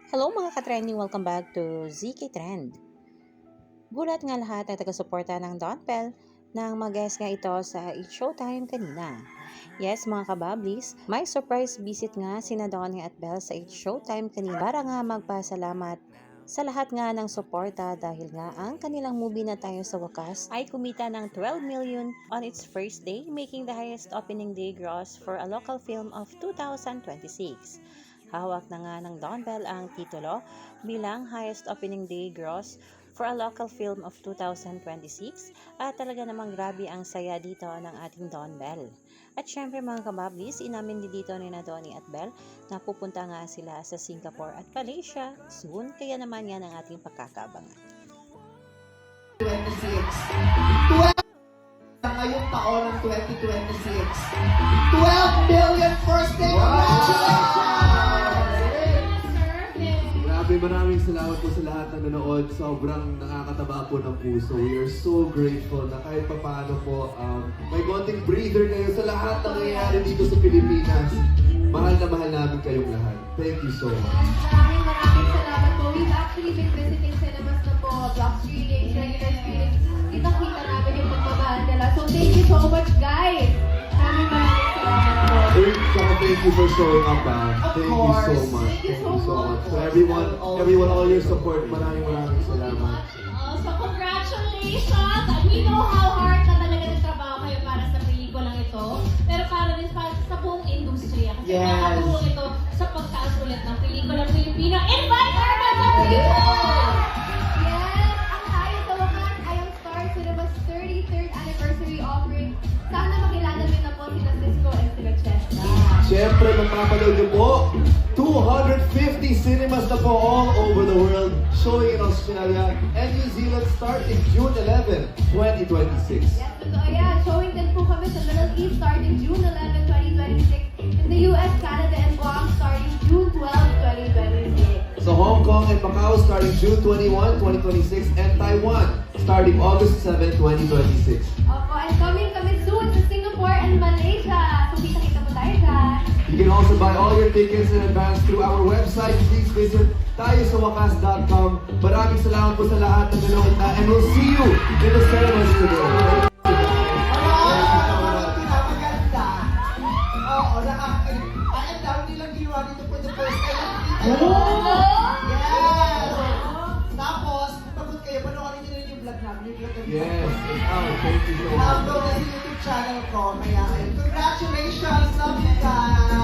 Hello mga ka-trending! Welcome back to ZK Trend. Gulat nga lahat ng taga-suporta ng Don Pel nang mag-guest nga ito sa It's Showtime kanina. Yes mga kabablis, may surprise visit nga sina Donnie at Belle sa It's Showtime kanina para nga magpasalamat sa lahat nga ng suporta dahil nga ang kanilang movie na Tayo sa Wakas ay kumita ng 12 million on its first day, making the highest opening day gross for a local film of 2026. Hawak na nga ng Don Bell ang titulo bilang highest opening day gross for a local film of 2026 at talaga namang grabe ang saya dito ng ating Don Bell. At syempre mga kabablis, inamin din dito ni na Donnie at Belle na pupunta nga sila sa Singapore at Malaysia soon, kaya naman yan ang ating pagkakabangan. 26. 12 ngayong taon ng 2026. 12 million first day. Congratulations! Maraming salamat po sa lahat ng nanood. Sobrang nakakataba po ng puso. We are so grateful na kahit papaano po may konting breather kayo sa lahat ng nangyayari dito sa Pilipinas. Mahal na mahal namin kayong lahat. Thank you so much. Maraming salamat po. We've actually been visiting cinemas na po, block screenings, regular screenings. Kitang-kita namin yung pagmamahal nila. So thank you so much guys! Maraming salamat po. Thank you for showing up. Thank you so much. Thank you so much. So everyone, all your support. Maraming salamat. So congratulations! We know how hard na talaga nagtrabaho kayo para sa pelikulang ito. Pero para din sa buong industriya. Kasi nakatulong ito sa pagtaas ulit ng pelikulang Pilipino. Invite our mga people! Yes! Ang Tayo sa Wakas ay ang Star Cinema's 33rd anniversary offering. Sana makilala nyo na po sila Cisco and sila Chesta. Siyempre, magpapanood niyo po 250 cinemas na po all over the world, showing in Australia and New Zealand starting June 11, 2026. Yes, totoo yan. Showing din po kami sa Middle East starting June 11, 2026. In the US, Canada, and Guam starting June 12, 2026. So Hong Kong and Macau starting June 21, 2026, and Taiwan starting August 7, 2026. Opo, and coming kami soon sa Singapore and Malaysia. So kita-kita po tayo dyan. You can also buy all your tickets in advance through our website. Please visit tayosawakas.com. Maraming salamat po sa lahat ng nanood na, and we'll see you in the cinemas today. Pinapaganda. Oo, nakakakilig. Ay, ang dami nilang ginawa dito for the first time. Yes! Tapos, pagod kayo, panoorin nyo rin yung vlog namin. Yes, thank you so much. Upload na sa YouTube channel ko. Kaya, congratulations! Love you guys!